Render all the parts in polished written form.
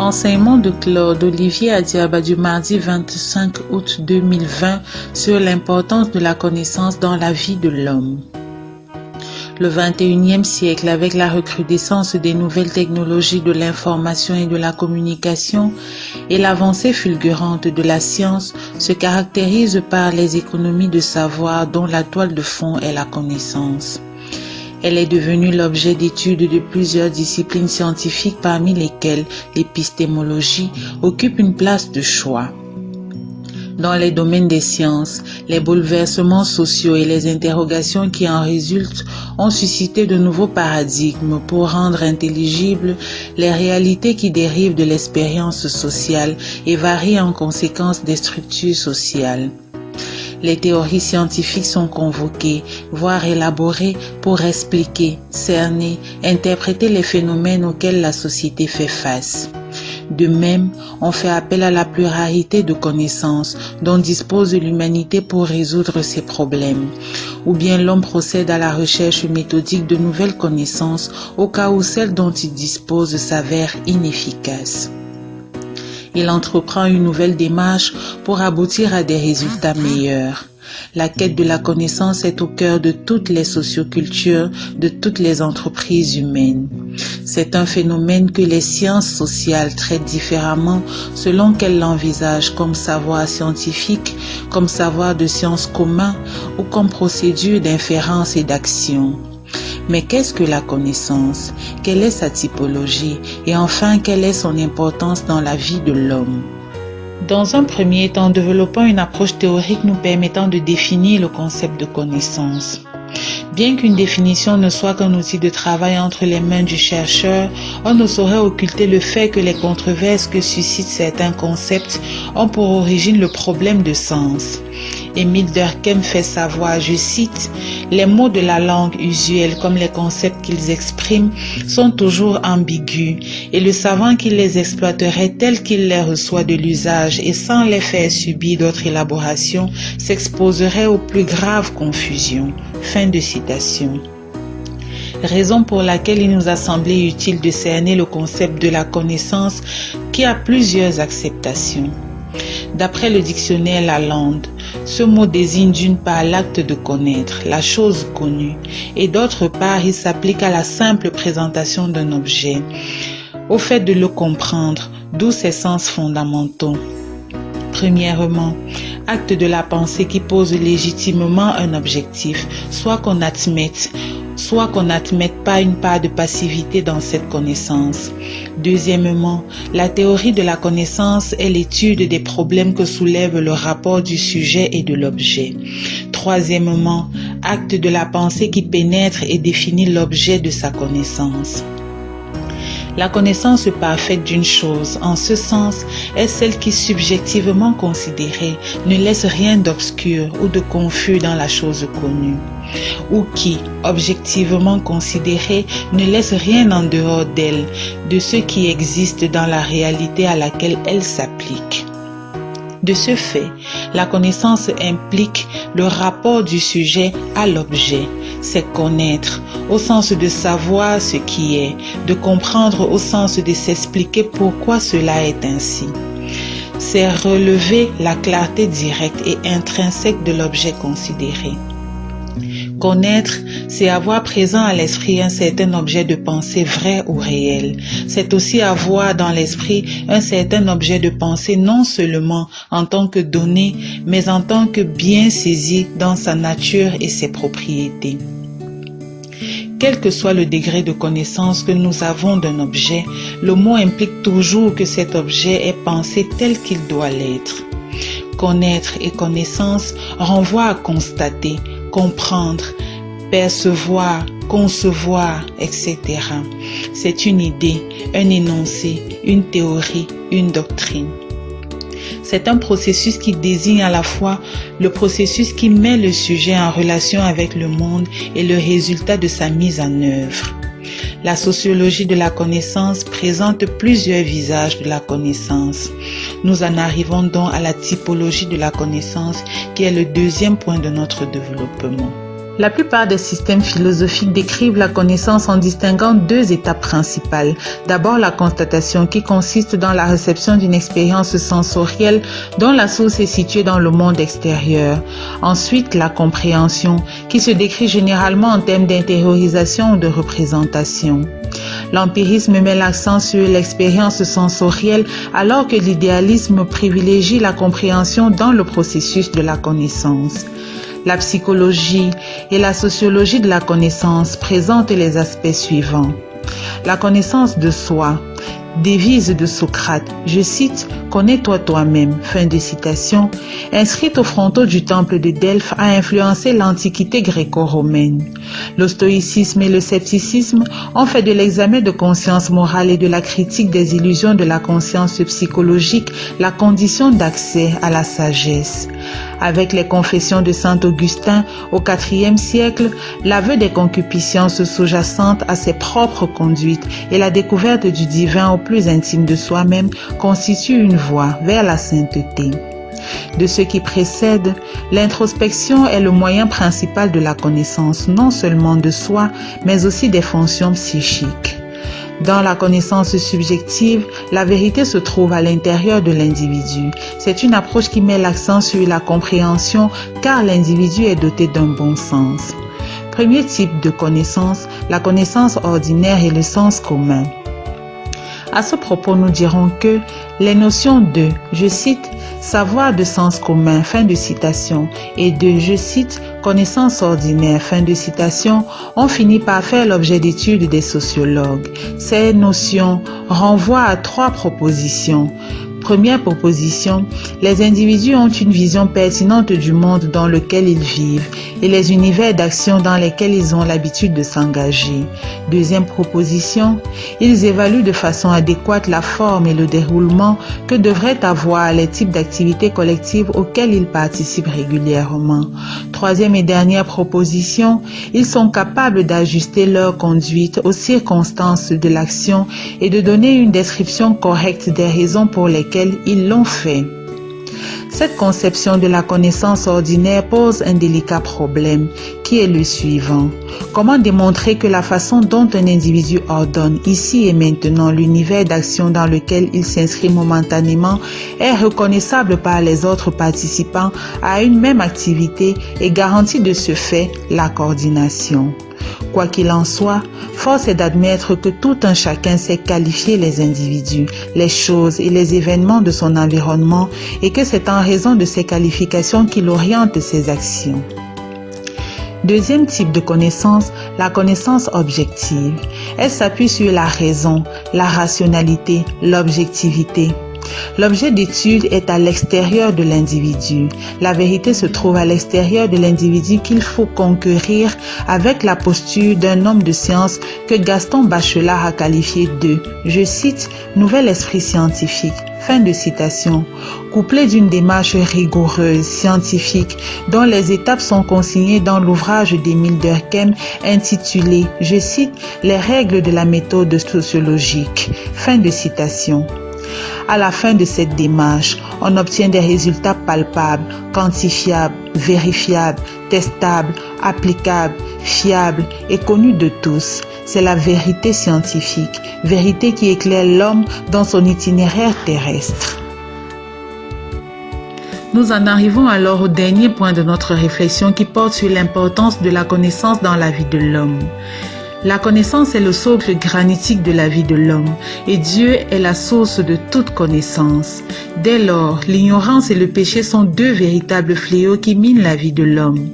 Enseignement de Claude Olivier Adiaba du mardi 25 août 2020 sur l'importance de la connaissance dans la vie de l'homme. Le 21e siècle, avec la recrudescence des nouvelles technologies de l'information et de la communication et l'avancée fulgurante de la science, se caractérise par les économies de savoir dont la toile de fond est la connaissance. Elle est devenue l'objet d'études de plusieurs disciplines scientifiques parmi lesquelles l'épistémologie occupe une place de choix. Dans les domaines des sciences, les bouleversements sociaux et les interrogations qui en résultent ont suscité de nouveaux paradigmes pour rendre intelligibles les réalités qui dérivent de l'expérience sociale et varient en conséquence des structures sociales. Les théories scientifiques sont convoquées, voire élaborées pour expliquer, cerner, interpréter les phénomènes auxquels la société fait face. De même, on fait appel à la pluralité de connaissances dont dispose l'humanité pour résoudre ses problèmes. Ou bien l'homme procède à la recherche méthodique de nouvelles connaissances au cas où celle dont il dispose s'avère inefficace. Il entreprend une nouvelle démarche pour aboutir à des résultats meilleurs. La quête de la connaissance est au cœur de toutes les sociocultures, de toutes les entreprises humaines. C'est un phénomène que les sciences sociales traitent différemment selon qu'elles l'envisagent comme savoir scientifique, comme savoir de sciences commun ou comme procédure d'inférence et d'action. Mais qu'est-ce que la connaissance? Quelle est sa typologie? Et enfin, quelle est son importance dans la vie de l'homme? Dans un premier temps, développons une approche théorique nous permettant de définir le concept de connaissance. Bien qu'une définition ne soit qu'un outil de travail entre les mains du chercheur, on ne saurait occulter le fait que les controverses que suscitent certains concepts ont pour origine le problème de sens. Émile Durkheim fait savoir, je cite, « Les mots de la langue usuelle comme les concepts qu'ils expriment sont toujours ambigus et le savant qui les exploiterait tels qu'il les reçoit de l'usage et sans les faire subir d'autres élaborations s'exposerait aux plus graves confusions. » Fin de citation. Raison pour laquelle il nous a semblé utile de cerner le concept de la connaissance qui a plusieurs acceptations. D'après le dictionnaire Lalande, ce mot désigne d'une part l'acte de connaître, la chose connue, et d'autre part il s'applique à la simple présentation d'un objet, au fait de le comprendre, d'où ses sens fondamentaux. Premièrement, acte de la pensée qui pose légitimement un objectif, soit qu'on admette pas une part de passivité dans cette connaissance. Deuxièmement, la théorie de la connaissance est l'étude des problèmes que soulève le rapport du sujet et de l'objet. Troisièmement, acte de la pensée qui pénètre et définit l'objet de sa connaissance. La connaissance parfaite d'une chose, en ce sens, est celle qui, subjectivement considérée, ne laisse rien d'obscur ou de confus dans la chose connue, ou qui, objectivement considérée, ne laisse rien en dehors d'elle, de ce qui existe dans la réalité à laquelle elle s'applique. De ce fait, la connaissance implique le rapport du sujet à l'objet. C'est connaître, au sens de savoir ce qui est, de comprendre au sens de s'expliquer pourquoi cela est ainsi. C'est relever la clarté directe et intrinsèque de l'objet considéré. Connaître, c'est avoir présent à l'esprit un certain objet de pensée vrai ou réel. C'est aussi avoir dans l'esprit un certain objet de pensée non seulement en tant que donnée, mais en tant que bien saisi dans sa nature et ses propriétés. Quel que soit le degré de connaissance que nous avons d'un objet, le mot implique toujours que cet objet est pensé tel qu'il doit l'être. Connaître et connaissance renvoient à constater, comprendre, percevoir, concevoir, etc. C'est une idée, un énoncé, une théorie, une doctrine. C'est un processus qui désigne à la fois le processus qui met le sujet en relation avec le monde et le résultat de sa mise en œuvre. La sociologie de la connaissance présente plusieurs visages de la connaissance. Nous en arrivons donc à la typologie de la connaissance qui est le deuxième point de notre développement. La plupart des systèmes philosophiques décrivent la connaissance en distinguant deux étapes principales. D'abord, la constatation qui consiste dans la réception d'une expérience sensorielle dont la source est située dans le monde extérieur. Ensuite, la compréhension qui se décrit généralement en termes d'intériorisation ou de représentation. L'empirisme met l'accent sur l'expérience sensorielle alors que l'idéalisme privilégie la compréhension dans le processus de la connaissance. La psychologie et la sociologie de la connaissance présentent les aspects suivants. La connaissance de soi, devise de Socrate, je cite, « Connais-toi toi-même », fin de citation, inscrite aux frontaux du temple de Delphes a influencé l'antiquité gréco-romaine. Le stoïcisme et le scepticisme ont fait de l'examen de conscience morale et de la critique des illusions de la conscience psychologique la condition d'accès à la sagesse. Avec les confessions de saint Augustin au IVe siècle, l'aveu des concupiscences sous-jacentes à ses propres conduites et la découverte du divin au plus intime de soi-même constituent une voie vers la sainteté. De ce qui précède, l'introspection est le moyen principal de la connaissance non seulement de soi, mais aussi des fonctions psychiques. Dans la connaissance subjective, la vérité se trouve à l'intérieur de l'individu. C'est une approche qui met l'accent sur la compréhension car l'individu est doté d'un bon sens. Premier type de connaissance, la connaissance ordinaire et le sens commun. À ce propos, nous dirons que les notions de, je cite, savoir de sens commun, fin de citation, et de, je cite, connaissance ordinaire, fin de citation, ont fini par faire l'objet d'études des sociologues. Ces notions renvoient à trois propositions. Première proposition, les individus ont une vision pertinente du monde dans lequel ils vivent et les univers d'action dans lesquels ils ont l'habitude de s'engager. Deuxième proposition, ils évaluent de façon adéquate la forme et le déroulement que devraient avoir les types d'activités collectives auxquelles ils participent régulièrement. Troisième et dernière proposition, ils sont capables d'ajuster leur conduite aux circonstances de l'action et de donner une description correcte des raisons pour lesquelles ils l'ont fait. Cette conception de la connaissance ordinaire pose un délicat problème qui est le suivant. Comment démontrer que la façon dont un individu ordonne ici et maintenant l'univers d'action dans lequel il s'inscrit momentanément est reconnaissable par les autres participants à une même activité et garantit de ce fait la coordination? Quoi qu'il en soit, force est d'admettre que tout un chacun sait qualifier les individus, les choses et les événements de son environnement et que c'est en raison de ces qualifications qu'il oriente ses actions. Deuxième type de connaissance, la connaissance objective. Elle s'appuie sur la raison, la rationalité, l'objectivité. L'objet d'étude est à l'extérieur de l'individu. La vérité se trouve à l'extérieur de l'individu qu'il faut conquérir avec la posture d'un homme de science que Gaston Bachelard a qualifié de, je cite, « nouvel esprit scientifique ». Fin de citation. Couplé d'une démarche rigoureuse, scientifique, dont les étapes sont consignées dans l'ouvrage d'Émile Durkheim intitulé, je cite, « Les règles de la méthode sociologique ». Fin de citation. À la fin de cette démarche, on obtient des résultats palpables, quantifiables, vérifiables, testables, applicables, fiables et connus de tous. C'est la vérité scientifique, vérité qui éclaire l'homme dans son itinéraire terrestre. Nous en arrivons alors au dernier point de notre réflexion qui porte sur l'importance de la connaissance dans la vie de l'homme. La connaissance est le socle granitique de la vie de l'homme et Dieu est la source de toute connaissance. Dès lors, l'ignorance et le péché sont deux véritables fléaux qui minent la vie de l'homme.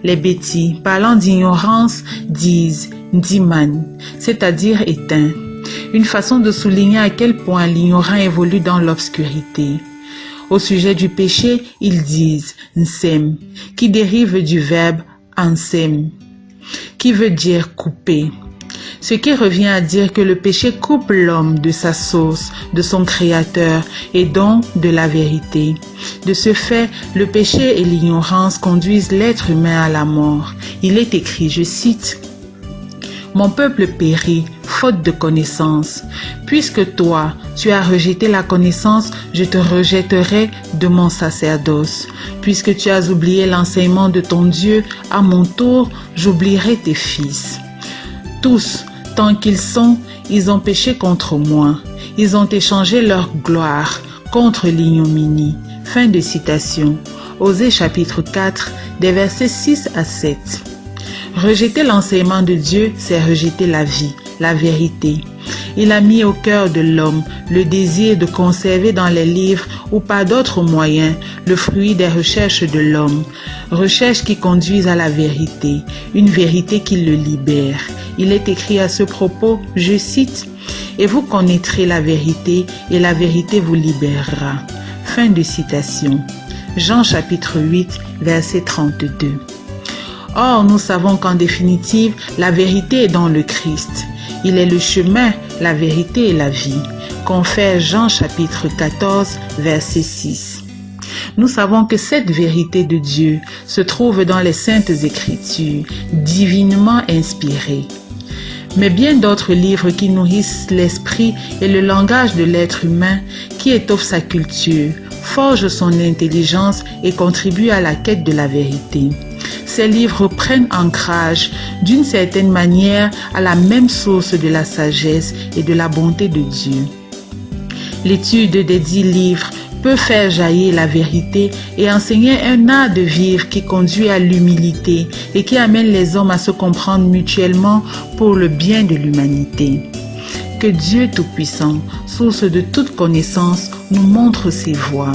Les bêtis, parlant d'ignorance, disent « ndiman », c'est-à-dire éteint. Une façon de souligner à quel point l'ignorant évolue dans l'obscurité. Au sujet du péché, ils disent « nsem », qui dérive du verbe « ansem », qui veut dire couper. Ce qui revient à dire que le péché coupe l'homme de sa source, de son créateur et donc de la vérité. De ce fait, le péché et l'ignorance conduisent l'être humain à la mort. Il est écrit, je cite, Mon peuple périt, faute de connaissance. Puisque toi, tu as rejeté la connaissance, je te rejetterai de mon sacerdoce. Puisque tu as oublié l'enseignement de ton Dieu, à mon tour, j'oublierai tes fils. Tous, tant qu'ils sont, ils ont péché contre moi. Ils ont échangé leur gloire contre l'ignominie. Fin de citation. Osée chapitre 4, des versets 6 à 7. Rejeter l'enseignement de Dieu, c'est rejeter la vie, la vérité. Il a mis au cœur de l'homme le désir de conserver dans les livres ou par d'autres moyens le fruit des recherches de l'homme, recherches qui conduisent à la vérité, une vérité qui le libère. Il est écrit à ce propos, je cite, « Et vous connaîtrez la vérité, et la vérité vous libérera. » Fin de citation. Jean chapitre 8, verset 32. Or, nous savons qu'en définitive, la vérité est dans le Christ. Il est le chemin, la vérité et la vie. Confère Jean chapitre 14, verset 6. Nous savons que cette vérité de Dieu se trouve dans les Saintes Écritures, divinement inspirées. Mais bien d'autres livres qui nourrissent l'esprit et le langage de l'être humain, qui étoffent sa culture, forgent son intelligence et contribuent à la quête de la vérité. Ces livres prennent ancrage d'une certaine manière à la même source de la sagesse et de la bonté de Dieu. L'étude des 10 livres peut faire jaillir la vérité et enseigner un art de vivre qui conduit à l'humilité et qui amène les hommes à se comprendre mutuellement pour le bien de l'humanité. Que Dieu Tout-Puissant, source de toute connaissance, nous montre ses voies.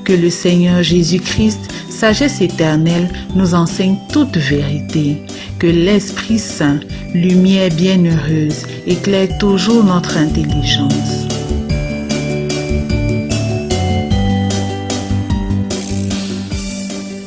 Que le Seigneur Jésus-Christ, sagesse éternelle, nous enseigne toute vérité. Que l'Esprit Saint, lumière bienheureuse, éclaire toujours notre intelligence.